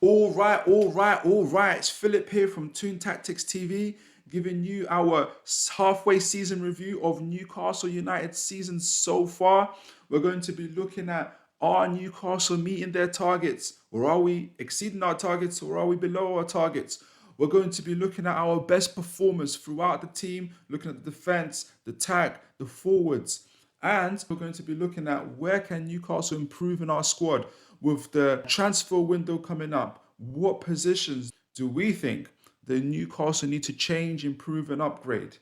All right. It's Philip here from Toon Tactics TV, giving you our halfway season review of Newcastle United season so far. We're going to be looking at, are Newcastle meeting their targets, or are we exceeding our targets, or are we below our targets? We're going to be looking at our best performers throughout the team, looking at the defense, the attack, the forwards. And we're going to be looking at where can Newcastle improve in our squad with the transfer window coming up. What positions do we think the Newcastle need to change, improve, and upgrade?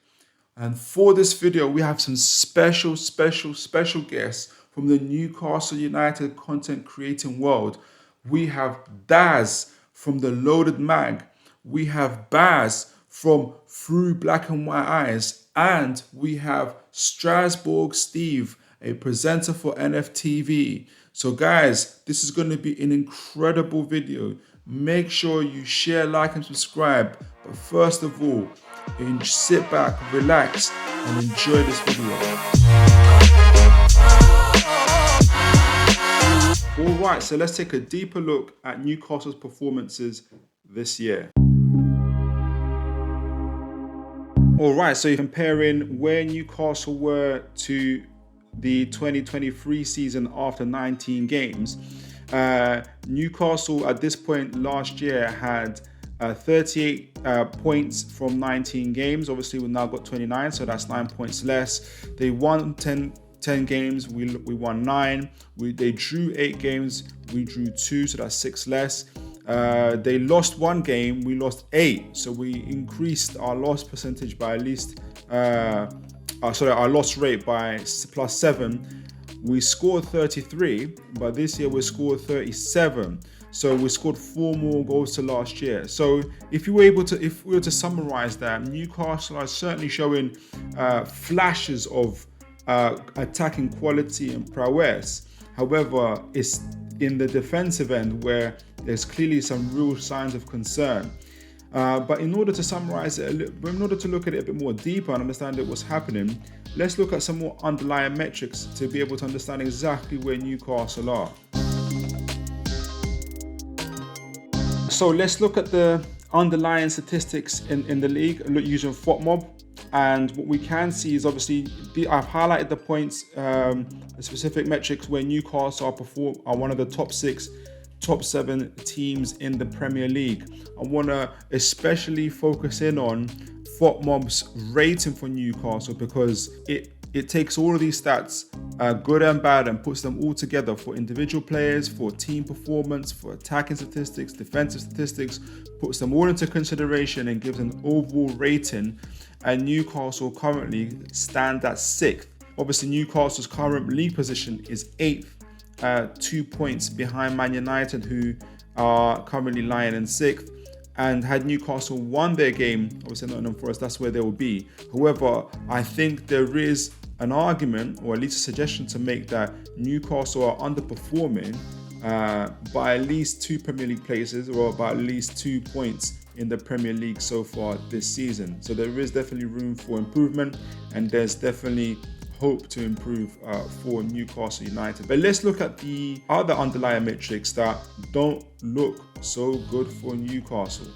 And for this video, we have some special guests from the Newcastle United content creating world. We have Daz from the Loaded Mag. We have Baz from Through Black and White Eyes. And we have Strasbourg Steve, a presenter for NFTV. So guys, this is going to be an incredible video. Make sure you share, like, and subscribe. But first of all, sit back, relax, and enjoy this video. All right, so let's take a deeper look at Newcastle's performances this year. All right, so you're comparing where Newcastle were to the 2023 season after 19 games. Newcastle at this point last year had 38 points from 19 games. Obviously, we've now got 29, so that's 9 points less. They won 10 games, we won 9. They drew 8 games, we drew 2, so that's 6 less. They lost 1 game, we lost 8, so we increased our loss percentage by at least our loss rate by +7. We scored 33, but this year we scored 37. So we scored 4 more goals to last year. So if we were to summarize that, Newcastle are certainly showing flashes of attacking quality and prowess. However, it's in the defensive end where there's clearly some real signs of concern. But in order to summarize it, in order to look at it a bit more deeper and understand what's happening, let's look at some more underlying metrics to be able to understand exactly where Newcastle are. So let's look at the underlying statistics in the league using FOTMob. And what we can see is obviously, I've highlighted the points, the specific metrics where Newcastle are one of the top 6, top 7 teams in the Premier League. I want to especially focus in on FOTMob's rating for Newcastle because it takes all of these stats, good and bad, and puts them all together for individual players, for team performance, for attacking statistics, defensive statistics, puts them all into consideration and gives an overall rating. And Newcastle currently stand at 6th. Obviously, Newcastle's current league position is 8th, 2 points behind Man United, who are currently lying in 6th. And had Newcastle won their game, obviously Nottingham Forest, that's where they will be. However, I think there is an argument, or at least a suggestion to make, that Newcastle are underperforming by at least 2 Premier League places, or by at least 2 points in the Premier League so far this season. So there is definitely room for improvement, and there's definitely hope to improve for Newcastle United. But let's look at the other underlying metrics that don't look so good for Newcastle.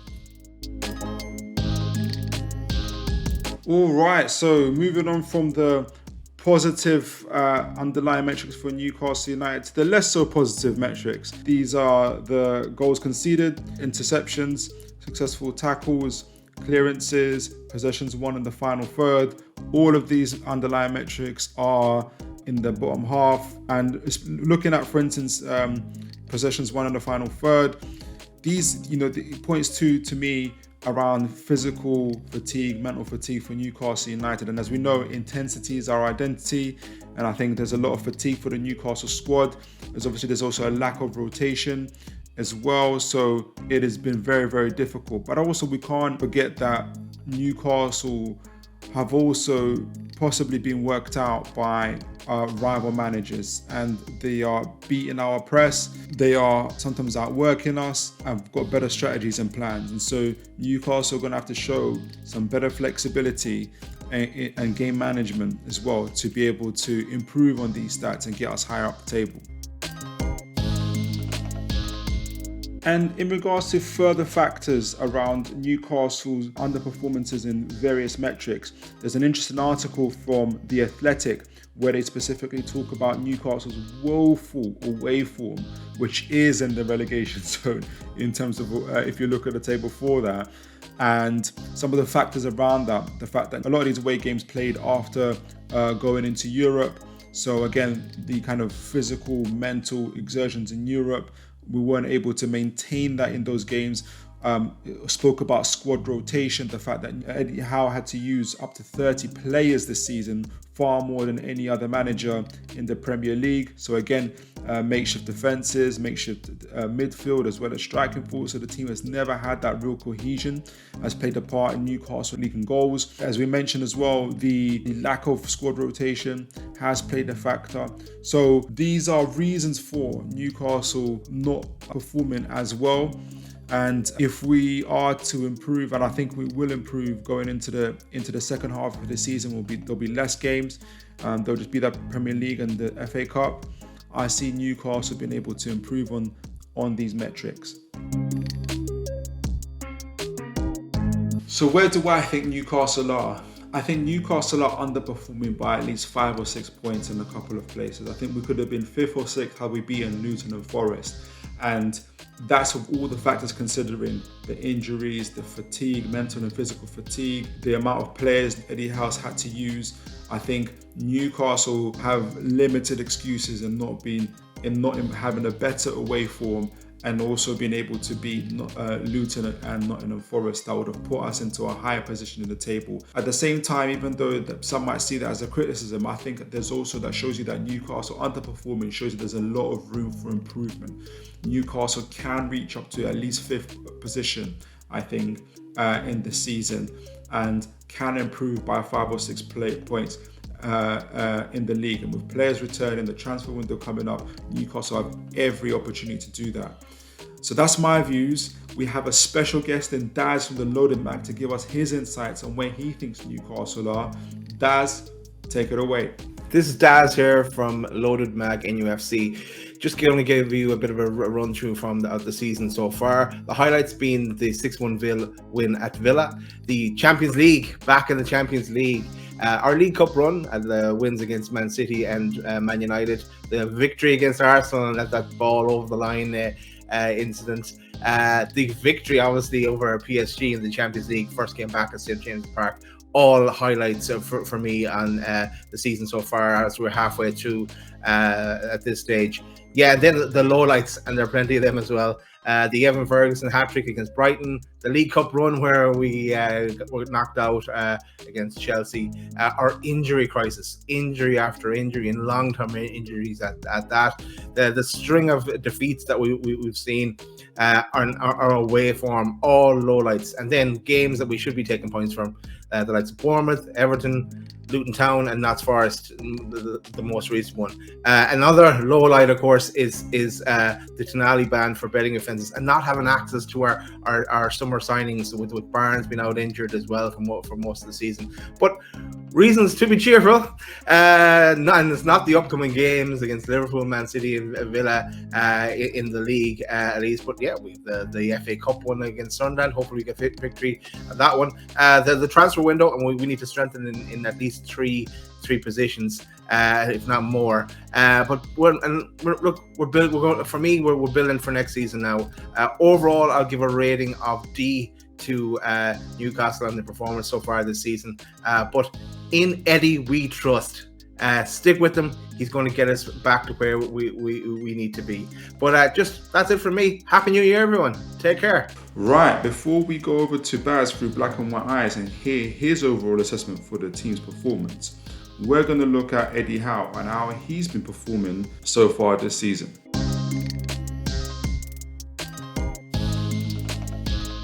All right, so moving on from the positive underlying metrics for Newcastle United to the less so positive metrics. These are the goals conceded, interceptions, successful tackles, clearances, possessions won in the final third. All of these underlying metrics are in the bottom half. And looking at, for instance, possessions won in the final third, these, it points to me around physical fatigue, mental fatigue for Newcastle United. And as we know, intensity is our identity. And I think there's a lot of fatigue for the Newcastle squad. There's also a lack of rotation as well. So it has been very, very difficult. But also we can't forget that Newcastle have also possibly been worked out by rival managers, and they are beating our press. They are sometimes outworking us and got better strategies and plans. And so Newcastle are going to have to show some better flexibility and game management as well to be able to improve on these stats and get us higher up the table. And in regards to further factors around Newcastle's underperformances in various metrics, there's an interesting article from The Athletic where they specifically talk about Newcastle's woeful away form, which is in the relegation zone in terms of if you look at the table for that. And some of the factors around that, the fact that a lot of these away games played after going into Europe. So again, the kind of physical, mental exertions in Europe, we weren't able to maintain that in those games. Spoke about squad rotation, the fact that Eddie Howe had to use up to 30 players this season, far more than any other manager in the Premier League. So again, makeshift defences, makeshift midfield, as well as striking force. So the team has never had that real cohesion, has played a part in Newcastle leaking goals. As we mentioned as well, the lack of squad rotation has played a factor. So these are reasons for Newcastle not performing as well. And if we are to improve, and I think we will improve going into the second half of the season, there'll be less games. There'll just be that Premier League and the FA Cup. I see Newcastle being able to improve on these metrics. So where do I think Newcastle are? I think Newcastle are underperforming by at least 5 or 6 points in a couple of places. I think we could have been 5th or 6th had we beaten Luton and Forest. And that's of all the factors considering the injuries, the fatigue, mental and physical fatigue, the amount of players Eddie Howe had to use. I think Newcastle have limited excuses in not having a better away form, and also being able to beat Luton and Nottingham Forest. That would have put us into a higher position in the table. At the same time, even though some might see that as a criticism, I think there's also that shows you that Newcastle underperforming shows you there's a lot of room for improvement. Newcastle can reach up to at least 5th position, I think, in the season, and can improve by 5 or 6 points in the league. And with players returning, the transfer window coming up, Newcastle have every opportunity to do that. So that's my views. We have a special guest in Daz from the Loaded Mag to give us his insights on where he thinks Newcastle are. Daz, take it away. This is Daz here from Loaded Mag NUFC. Just going to give you a bit of a run through from the season so far. The highlights being the 6-1 win at Villa, the Champions League, back in the Champions League, our League Cup run and the wins against Man City and Man United, the victory against Arsenal and that ball over the line incident, the victory obviously over PSG in the Champions League, first game back at St James's Park. All highlights for me on the season so far, as we're halfway through at this stage. Yeah, then the lowlights, and there are plenty of them as well. The Evan Ferguson hat-trick against Brighton, the League Cup run where we were knocked out against Chelsea, our injury crisis, injury after injury and long-term injuries at that, the string of defeats that we've seen, our away form, all lowlights, and then games that we should be taking points from, the likes of Bournemouth, Everton, Luton Town, and Notts Forest, the most recent one. Another low light, of course, is the Tonali ban for betting offences and not having access to our summer signings, with Barnes being out injured as well for most of the season. But reasons to be cheerful, and it's not the upcoming games against Liverpool, Man City, and Villa in the league at least. But yeah, we the FA Cup one against Sunderland. Hopefully, we get victory at that one. The transfer window, and we need to strengthen in at least three positions, if not more. But we're building. For me, we're building for next season now. Overall, I'll give a rating of D to Newcastle and the performance so far this season. But in Eddie, we trust. Stick with him. He's going to get us back to where we need to be. But that's it from me. Happy New Year, everyone. Take care. Right, before we go over to Baz through Black and White Eyes and hear his overall assessment for the team's performance, we're going to look at Eddie Howe and how he's been performing so far this season.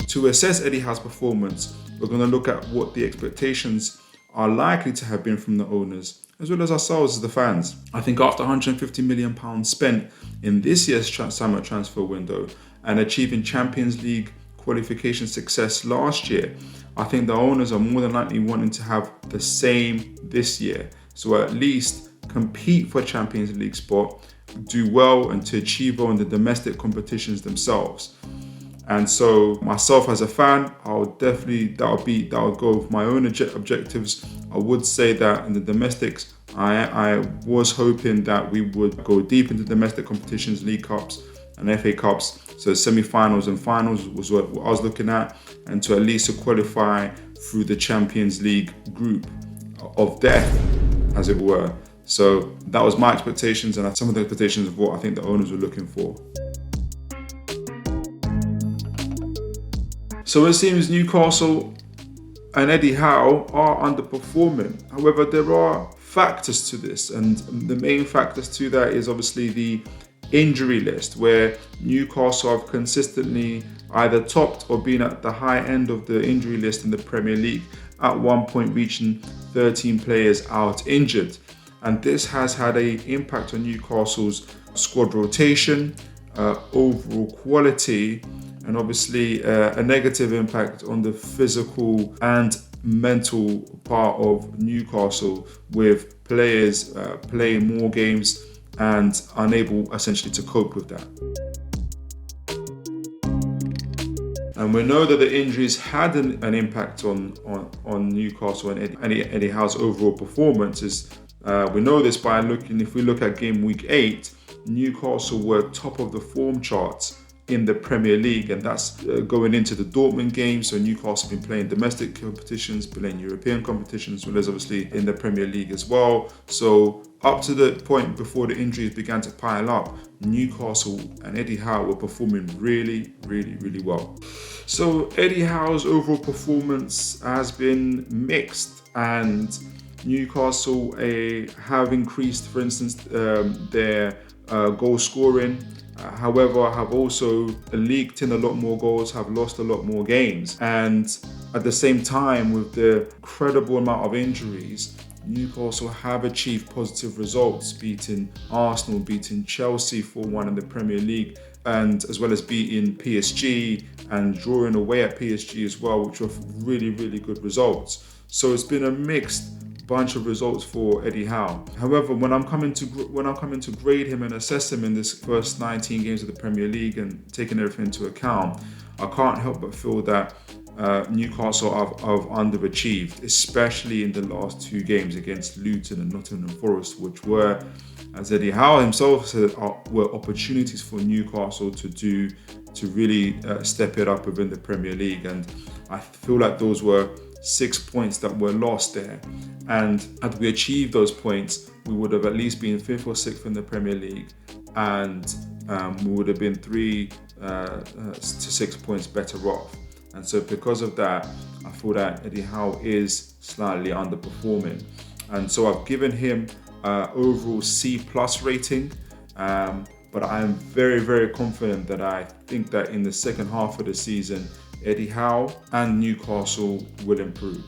To assess Eddie Howe's performance, we're going to look at what the expectations are likely to have been from the owners, as well as ourselves as the fans. I think after £150 million spent in this year's summer transfer window and achieving Champions League qualification success last year, I think the owners are more than likely wanting to have the same this year. So at least compete for Champions League spot do well and to achieve well in the domestic competitions themselves. And so myself as a fan, that'll go with my own objectives. I would say that in the domestics, I was hoping that we would go deep into domestic competitions, League Cups and FA Cups. So semi-finals and finals was what I was looking at, and to at least qualify through the Champions League group of death, as it were. So that was my expectations, and some of the expectations of what I think the owners were looking for. So it seems Newcastle and Eddie Howe are underperforming. However, there are factors to this, and the main factors to that is obviously the injury list, where Newcastle have consistently either topped or been at the high end of the injury list in the Premier League, at one point reaching 13 players out injured. And this has had an impact on Newcastle's squad rotation, overall quality, and obviously a negative impact on the physical and mental part of Newcastle, with players playing more games and unable essentially to cope with that. And we know that the injuries had an impact on Newcastle and Eddie Howe's overall performances. We know this by if we look at game week 8, Newcastle were top of the form charts in the Premier League, and that's going into the Dortmund game. So Newcastle have been playing domestic competitions, playing European competitions, as well as obviously in the Premier League as well. So up to the point before the injuries began to pile up, Newcastle and Eddie Howe were performing really, really, really well. So Eddie Howe's overall performance has been mixed, and Newcastle have increased, for instance, their goal scoring. However, have also leaked in a lot more goals, have lost a lot more games. And at the same time, with the incredible amount of injuries, Newcastle have achieved positive results, beating Arsenal, beating Chelsea 4-1 in the Premier League, and as well as beating PSG and drawing away at PSG as well, which were really, really good results. So it's been a mixed bunch of results for Eddie Howe. However, when I'm coming to grade him and assess him in this first 19 games of the Premier League and taking everything into account, I can't help but feel that Newcastle have underachieved, especially in the last 2 games against Luton and Nottingham Forest, which were, as Eddie Howe himself said, were opportunities for Newcastle to really step it up within the Premier League. And I feel like those were 6 points that were lost there, and had we achieved those points, we would have at least been 5th or 6th in the Premier League, and we would have been 3 to 6 points better off. And so because of that, I feel that Eddie Howe is slightly underperforming, and so I've given him overall C+ rating, but I am very, very confident that I think that in the second half of the season, Eddie Howe and Newcastle will improve.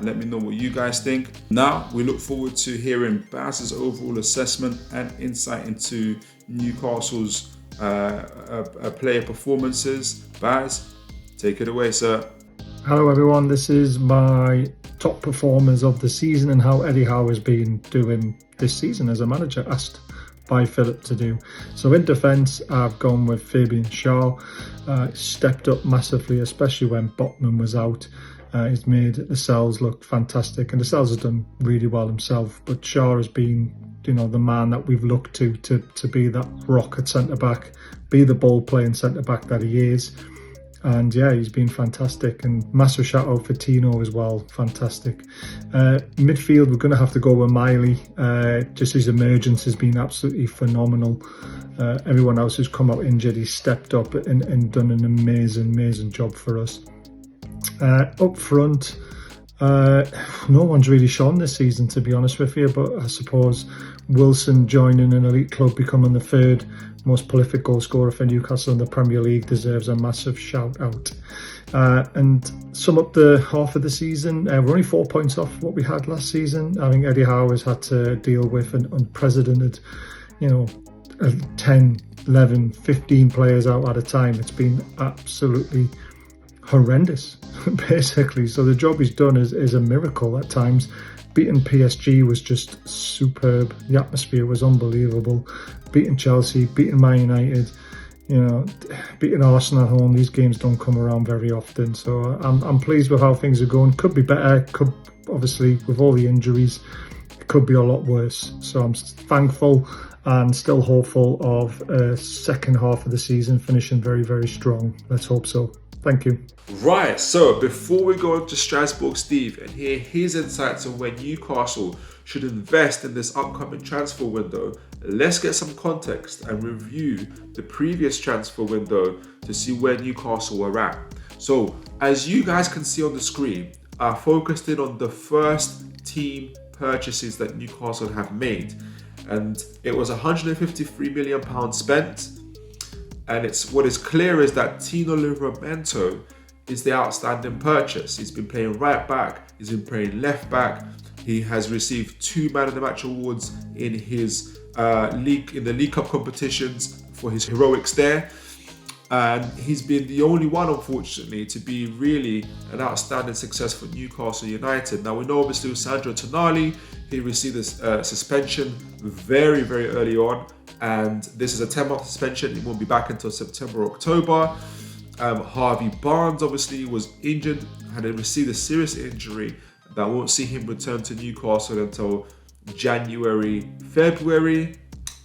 Let me know what you guys think. Now, we look forward to hearing Baz's overall assessment and insight into Newcastle's player performances. Baz, take it away, sir. Hello everyone, this is my top performers of the season and how Eddie Howe has been doing this season as a manager, asked by Philipp to do. So in defence, I've gone with Fabian Schär. Stepped up massively, especially when Botman was out. He's made the Lascelles look fantastic, and the Lascelles has done really well himself. But Schär has been, the man that we've looked to be that rock at centre back, be the ball playing centre back that he is. And yeah, he's been fantastic. And massive shout out for Tino as well, fantastic. Midfield, we're going to have to go with Miley. Just his emergence has been absolutely phenomenal. Everyone else who's come out injured, he's stepped up and done an amazing job for us. Up front, no one's really shone this season, to be honest with you, but I suppose Wilson joining an elite club, becoming the 3rd most prolific goal scorer for Newcastle in the Premier League, deserves a massive shout out. And sum up the half of the season, we're only 4 points off what we had last season. I think Eddie Howe has had to deal with an unprecedented, 10, 11, 15 players out at a time. It's been absolutely horrendous, basically. So the job he's done is a miracle at times. Beating PSG was just superb. The atmosphere was unbelievable. Beating Chelsea, beating Man United, beating Arsenal at home. These games don't come around very often. So I'm pleased with how things are going. Could be better. Could, obviously, with all the injuries, it could be a lot worse. So I'm thankful and still hopeful of a second half of the season finishing very, very strong. Let's hope so. Thank you. Right, so before we go to Strasbourg Steve and hear his insights on where Newcastle should invest in this upcoming transfer window, let's get some context and review the previous transfer window to see where Newcastle were at. So, as you guys can see on the screen, I focused in on the first team purchases that Newcastle have made, and it was £153 million spent. And what is clear is that Tino Livramento is the outstanding purchase. He's been playing right back, he's been playing left back. He has received 2 Man of the Match awards in his the League Cup competitions for his heroics there. And he's been the only one, unfortunately, to be really an outstanding success for Newcastle United. Now, we know obviously with Sandro Tonali, he received a suspension very, very early on. And this is a 10-month suspension. He won't be back until September, October. Harvey Barnes obviously was injured, had received a serious injury that won't see him return to Newcastle until January, February.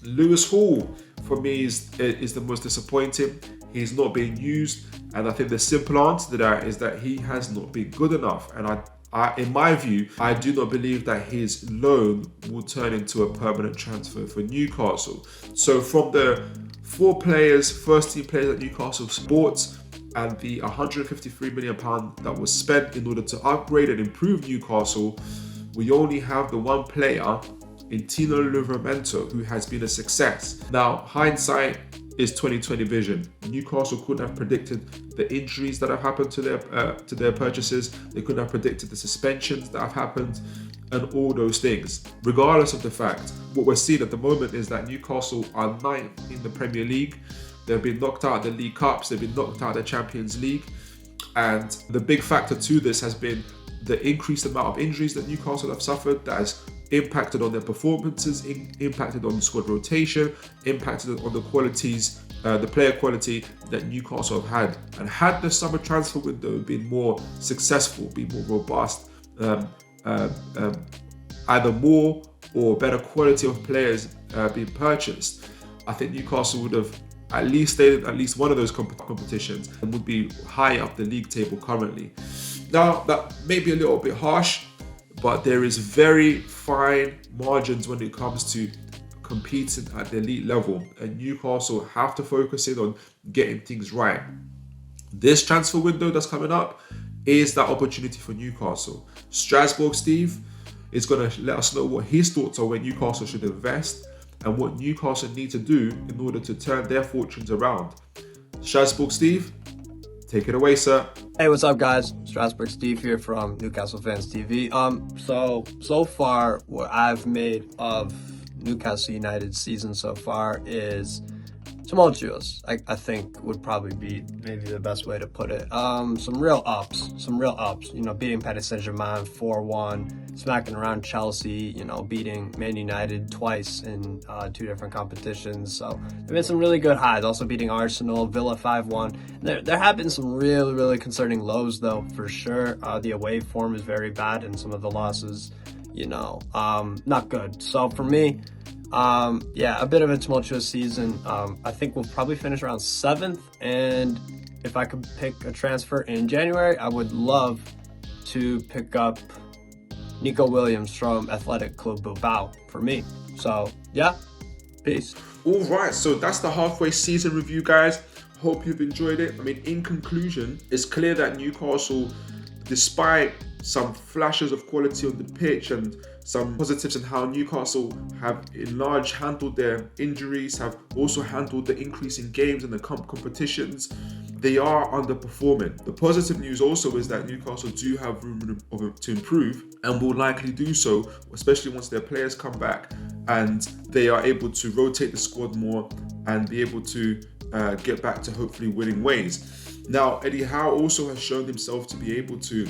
Lewis Hall, for me, is the most disappointing. He's not being used, and I think the simple answer to that is that he has not been good enough. And I, in my view, I do not believe that his loan will turn into a permanent transfer for Newcastle. So from the 4 players, first team players that Newcastle sports, and the £153 million that was spent in order to upgrade and improve Newcastle, we only have the one player in Tino Livramento who has been a success. Now, hindsight is 2020 vision. Newcastle couldn't have predicted the injuries that have happened to their purchases. They couldn't have predicted the suspensions that have happened and all those things. Regardless of the fact, what we're seeing at the moment is that Newcastle are 9th in the Premier League. They've been knocked out of the League Cups. They've been knocked out of the Champions League. And the big factor to this has been the increased amount of injuries that Newcastle have suffered that has impacted on their performances, impacted on the squad rotation, impacted on the qualities, the player quality that Newcastle have had. And had the summer transfer window been more successful, been more robust, either more or better quality of players being purchased, I think Newcastle would have at least stayed in at least one of those competitions and would be high up the league table currently. Now, that may be a little bit harsh, but there is very fine margins when it comes to competing at the elite level, and Newcastle have to focus in on getting things right. This transfer window that's coming up is that opportunity for Newcastle. Strasbourg Steve is going to let us know what his thoughts are where Newcastle should invest and what Newcastle need to do in order to turn their fortunes around. Strasbourg Steve, take it away, sir. Hey, what's up, guys? Strasbourg Steve here from Newcastle Fans TV. So far, what I've made of Newcastle United's season so far is tumultuous. I think would probably be maybe the best way to put it. Some real ups. Beating Paris Saint-Germain 4-1, smacking around Chelsea. Beating Man United twice in 2 different competitions. So there have been some really good highs. Also beating Arsenal, Villa 5-1. There have been some really, really concerning lows though, for sure. The away form is very bad, and some of the losses, not good. So for me, a bit of a tumultuous season. I think we'll probably finish around 7th, and if I could pick a transfer in January, I would love to pick up Nico Williams from Athletic Club Bilbao for me. So yeah, peace. All right, so that's the halfway season review, guys. Hope you've enjoyed it. I mean, in conclusion, it's clear that Newcastle, despite some flashes of quality on the pitch and some positives in how Newcastle have in large handled their injuries, have also handled the increase in games and the competitions, they are underperforming. The positive news also is that Newcastle do have room to improve and will likely do so, especially once their players come back and they are able to rotate the squad more and be able to get back to hopefully winning ways. Now, Eddie Howe also has shown himself to be able to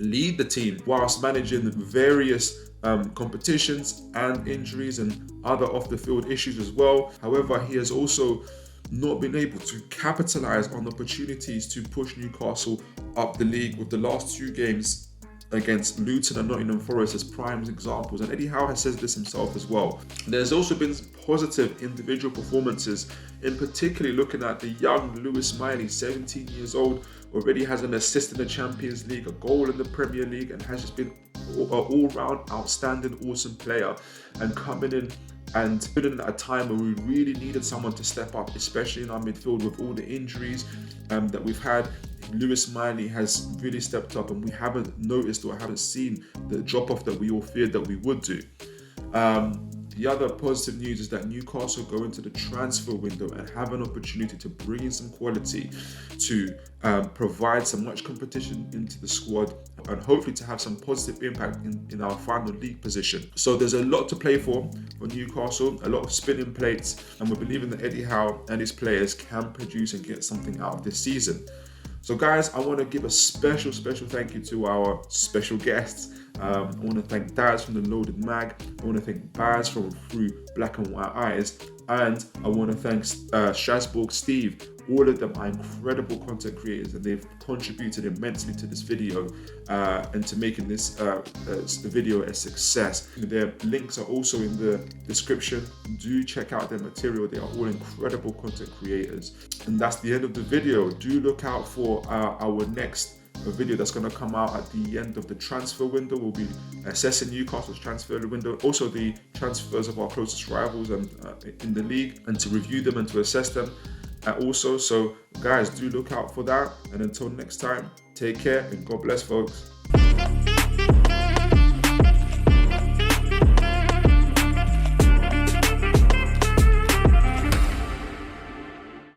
lead the team whilst managing the various competitions and injuries and other off-the-field issues as well. However, he has also not been able to capitalize on opportunities to push Newcastle up the league, with the last 2 games against Luton and Nottingham Forest as prime examples. And Eddie Howe has said this himself as well. There's also been positive individual performances, in particular looking at the young Lewis Miley, 17 years old, already has an assist in the Champions League, a goal in the Premier League, and has just been an all-round outstanding, awesome player. And coming in and putting in at a time where we really needed someone to step up, especially in our midfield with all the injuries that we've had. Lewis Miley has really stepped up, and we haven't noticed or haven't seen the drop-off that we all feared that we would do. The other positive news is that Newcastle go into the transfer window and have an opportunity to bring in some quality to provide some much competition into the squad, and hopefully to have some positive impact in our final league position. So there's a lot to play for Newcastle, a lot of spinning plates, and we're believing that Eddie Howe and his players can produce and get something out of this season. So guys, I want to give a special thank you to our special guests. I want to thank Daz from the Loaded Mag. I want to thank Baz from Through Black and White Eyes. And I want to thank Strasbourg Steve. All of them are incredible content creators, and they've contributed immensely to this video and to making this video a success. Their links are also in the description. Do check out their material. They are all incredible content creators. And that's the end of the video. Do look out for our next video that's going to come out at the end of the transfer window. We'll be assessing Newcastle's transfer window, also the transfers of our closest rivals and in the league, and to review them and to assess them also. So guys, do look out for that, and until next time, take care and God bless, folks.